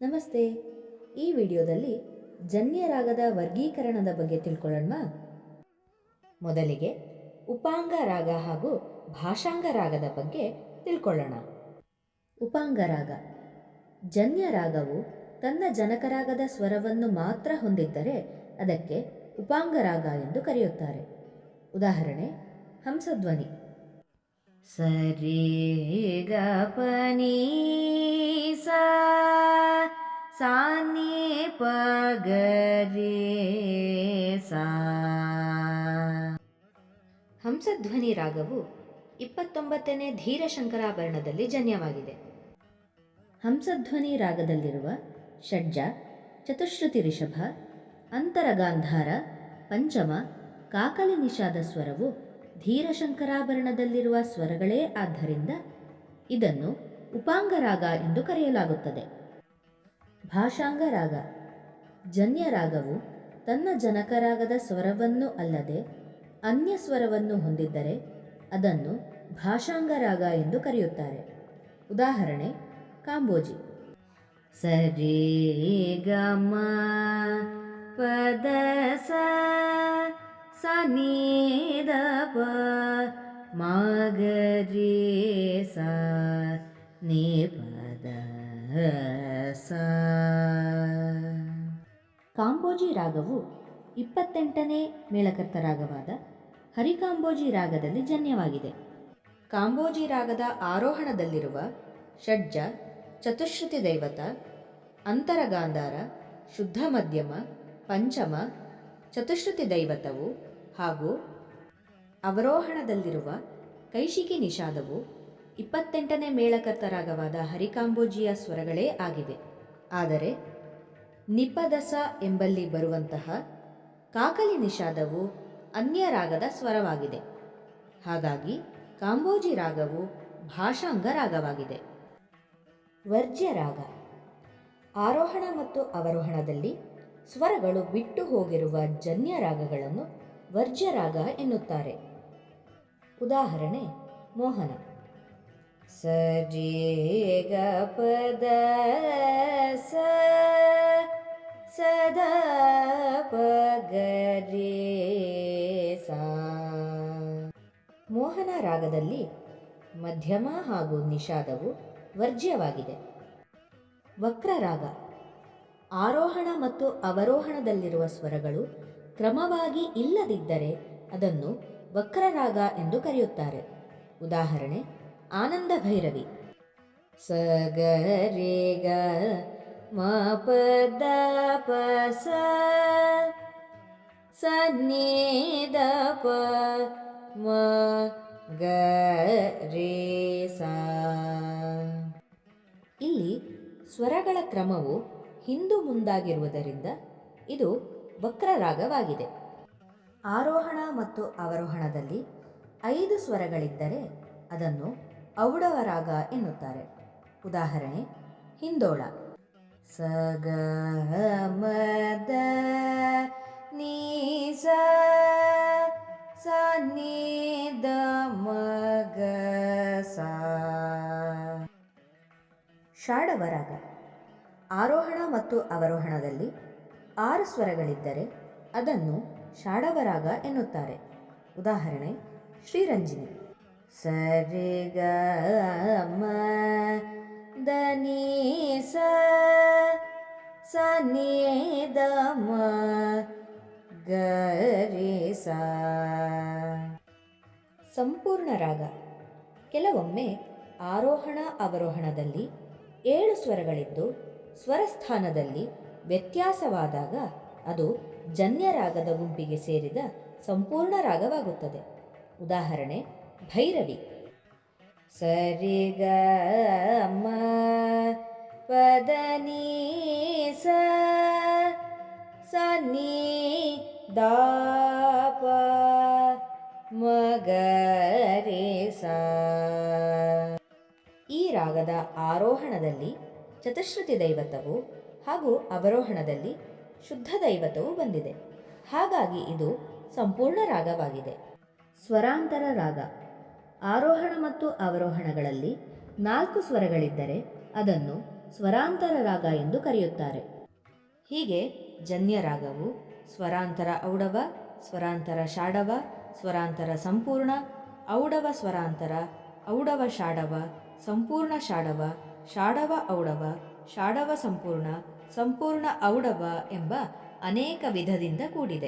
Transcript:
ನಮಸ್ತೆ. ಈ ವಿಡಿಯೋದಲ್ಲಿ ಜನ್ಯರಾಗದ ವರ್ಗೀಕರಣದ ಬಗ್ಗೆ ತಿಳ್ಕೊಳ್ಳೋಣ. ಮೊದಲಿಗೆ ಉಪಾಂಗ ರಾಗ ಹಾಗೂ ಭಾಷಾಂಗ ರಾಗದ ಬಗ್ಗೆ ತಿಳ್ಕೊಳ್ಳೋಣ. ಉಪಾಂಗ ರಾಗ. ಜನ್ಯ ರಾಗವು ತನ್ನ ಜನಕರಾಗದ ಸ್ವರವನ್ನು ಮಾತ್ರ ಹೊಂದಿದ್ದರೆ ಅದಕ್ಕೆ ಉಪಾಂಗ ರಾಗ ಎಂದು ಕರೆಯುತ್ತಾರೆ. ಉದಾಹರಣೆ ಹಂಸಧ್ವನಿ. ಸರಿ ಗ ಪ ನೀ ಸಾ ಸಾ ನಿ ಪ ಗ ರೇ ಸಾ. ಹಂಸಧ್ವನಿ ರಾಗವು 29ನೇ ಧೀರ ಶಂಕರಾಭರಣದಲ್ಲಿ ಜನ್ಯವಾಗಿದೆ. ಹಂಸಧ್ವನಿ ರಾಗದಲ್ಲಿರುವ ಷಡ್ಜ, ಚತುಶ್ರುತಿ ರಿಷಭ, ಅಂತರಗಾಂಧಾರ, ಪಂಚಮ, ಕಾಕಲಿ ನಿಷಾದ ಸ್ವರವು ಧೀರ ಶಂಕರಾಭರಣದಲ್ಲಿರುವ ಸ್ವರಗಳೇ ಆದ್ದರಿಂದ ಇದನ್ನು ಉಪಾಂಗ ರಾಗ ಎಂದು ಕರೆಯಲಾಗುತ್ತದೆ. ಭಾಷಾಂಗ ರಾಗ. ಜನ್ಯ ರಾಗವು ತನ್ನ ಜನಕರಾಗದ ಸ್ವರವನ್ನು ಅಲ್ಲದೆ ಅನ್ಯ ಸ್ವರವನ್ನು ಹೊಂದಿದ್ದರೆ ಅದನ್ನು ಭಾಷಾಂಗ ರಾಗ ಎಂದು ಕರೆಯುತ್ತಾರೆ. ಉದಾಹರಣೆ ಕಾಂಬೋಜಿ. ಸರಿ ಗ ಮ ಪದ ಸ ಸ ನಿ ದ ಪ ಮ ಗ ರೇ ಸ ನಿ ಪ ದ ಸ. ಕಾಂಬೋಜಿ ರಾಗವು 28ನೇ ಮೇಳಕರ್ತ ರಾಗವಾದ ಹರಿಕಾಂಬೋಜಿ ರಾಗದಲ್ಲಿ ಜನ್ಯವಾಗಿದೆ. ಕಾಂಬೋಜಿ ರಾಗದ ಆರೋಹಣದಲ್ಲಿರುವ ಷಡ್ಜ, ಚತುಶ್ರುತಿ ದೈವತ, ಅಂತರಗಾಂಧಾರ, ಶುದ್ಧ ಮಧ್ಯಮ, ಪಂಚಮ, ಚತುಶ್ರುತಿ ದೈವತವು ಹಾಗೂ ಅವರೋಹಣದಲ್ಲಿರುವ ಕೈಶಿಕಿ ನಿಷಾದವು 28ನೇ ಮೇಳಕರ್ತ ರಾಗವಾದ ಹರಿಕಾಂಬೋಜಿಯ ಸ್ವರಗಳೇ ಆಗಿವೆ. ಆದರೆ ನಿಪದಸ ಎಂಬಲ್ಲಿ ಬರುವಂತಹ ಕಾಕಲಿ ನಿಷಾದವು ಅನ್ಯ ರಾಗದ ಸ್ವರವಾಗಿದೆ. ಹಾಗಾಗಿ ಕಾಂಬೋಜಿ ರಾಗವು ಭಾಷಾಂಗ ರಾಗವಾಗಿದೆ. ವರ್ಜ್ಯ ರಾಗ. ಆರೋಹಣ ಮತ್ತು ಅವರೋಹಣದಲ್ಲಿ ಸ್ವರಗಳು ಬಿಟ್ಟು ಹೋಗಿರುವ ಜನ್ಯ ರಾಗಗಳನ್ನು ವರ್ಜ್ಯ ರಾಗ ಎನ್ನುತ್ತಾರೆ. ಉದಾಹರಣೆ ಮೋಹನ. ಸರಿ ಗ ಪದ ಸ ಸದ ಪ ಗ ರೇ ಸಾ. ಮೋಹನ ರಾಗದಲ್ಲಿ ಮಧ್ಯಮ ಹಾಗೂ ನಿಷಾದವು ವರ್ಜ್ಯವಾಗಿದೆ. ವಕ್ರರಾಗ. ಆರೋಹಣ ಮತ್ತು ಅವರೋಹಣದಲ್ಲಿರುವ ಸ್ವರಗಳು ಕ್ರಮವಾಗಿ ಇಲ್ಲದಿದ್ದರೆ ಅದನ್ನು ವಕ್ರರಾಗ ಎಂದು ಕರೆಯುತ್ತಾರೆ. ಉದಾಹರಣೆ ಆನಂದ ಭೈರವಿ. ಸ ಗ ರೇ ಗ ಮ ಪ ದ ಪ ಸ ಸ ನಿ ದ ಪ ಮ ಗ ರೇ ಸಾ. ಇಲ್ಲಿ ಸ್ವರಗಳ ಕ್ರಮವು ಹಿಂದು ಮುಂದಾಗಿರುವುದರಿಂದ ಇದು ವಕ್ರರಾಗವಾಗಿದೆ. ಆರೋಹಣ ಮತ್ತು ಅವರೋಹಣದಲ್ಲಿ 5 ಸ್ವರಗಳಿದ್ದರೆ ಅದನ್ನು ಔಡವ ರಾಗ ಎನ್ನುತ್ತಾರೆ. ಉದಾಹರಣೆ ಹಿಂದೋಳ. ಸ ಗ ಮ ದ ನೀ ಸ ಸ ನಿ ದ ಮ ಗ ಸಾ. ಷಾಡವ ರಾಗ. ಆರೋಹಣ ಮತ್ತು ಅವರೋಹಣದಲ್ಲಿ 6 ಸ್ವರಗಳಿದ್ದರೆ ಅದನ್ನು ಷಾಡವ ರಾಗ ಎನ್ನುತ್ತಾರೆ. ಉದಾಹರಣೆ ಶ್ರೀರಂಜಿನಿ. ಸರಿ ಗ ಮ ದ ನೀ ಸ ಸ ನಿ ದ ಮ ಗ ರೇ ಸಾ. ಸಂಪೂರ್ಣ ರಾಗ. ಕೆಲವೊಮ್ಮೆ ಆರೋಹಣ ಅವರೋಹಣದಲ್ಲಿ 7 ಸ್ವರಗಳಿದ್ದು ಸ್ವರಸ್ಥಾನದಲ್ಲಿ ವ್ಯತ್ಯಾಸವಾದಾಗ ಅದು ಜನ್ಯ ರಾಗದ ಗುಂಪಿಗೆ ಸೇರಿದ ಸಂಪೂರ್ಣ ರಾಗವಾಗುತ್ತದೆ. ಉದಾಹರಣೆ ಭೈರವಿ. ಸರಿ ಗ ಮ ಪದ ನೀ ಸ ಸ ನಿ ದ ಪ ಮ ಗ ರೇ ಸಾ. ಈ ರಾಗದ ಆರೋಹಣದಲ್ಲಿ ಚತುಶ್ರುತಿ ದೈವತವು ಹಾಗೂ ಅವರೋಹಣದಲ್ಲಿ ಶುದ್ಧ ದೈವತವು ಬಂದಿದೆ. ಹಾಗಾಗಿ ಇದು ಸಂಪೂರ್ಣ ರಾಗವಾಗಿದೆ. ಸ್ವರಾಂತರ ರಾಗ. ಆರೋಹಣ ಮತ್ತು ಅವರೋಹಣಗಳಲ್ಲಿ 4 ಸ್ವರಗಳಿದ್ದರೆ ಅದನ್ನು ಸ್ವರಾಂತರ ರಾಗ ಎಂದು ಕರೆಯುತ್ತಾರೆ. ಹೀಗೆ ಜನ್ಯ ರಾಗವು ಸ್ವರಾಂತರ ಔಡವ, ಸ್ವರಾಂತರ ಶಾಡವ, ಸ್ವರಾಂತರ ಸಂಪೂರ್ಣ, ಔಡವ ಸ್ವರಾಂತರ, ಔಡವ ಶಾಡವ, ಸಂಪೂರ್ಣ ಶಾಡವ, ಶಾಡವ ಔಡವ, ಶಾಡವ ಸಂಪೂರ್ಣ, ಸಂಪೂರ್ಣ ಔಡವ ಎಂಬ ಅನೇಕ ವಿಧದಿಂದ ಕೂಡಿದೆ.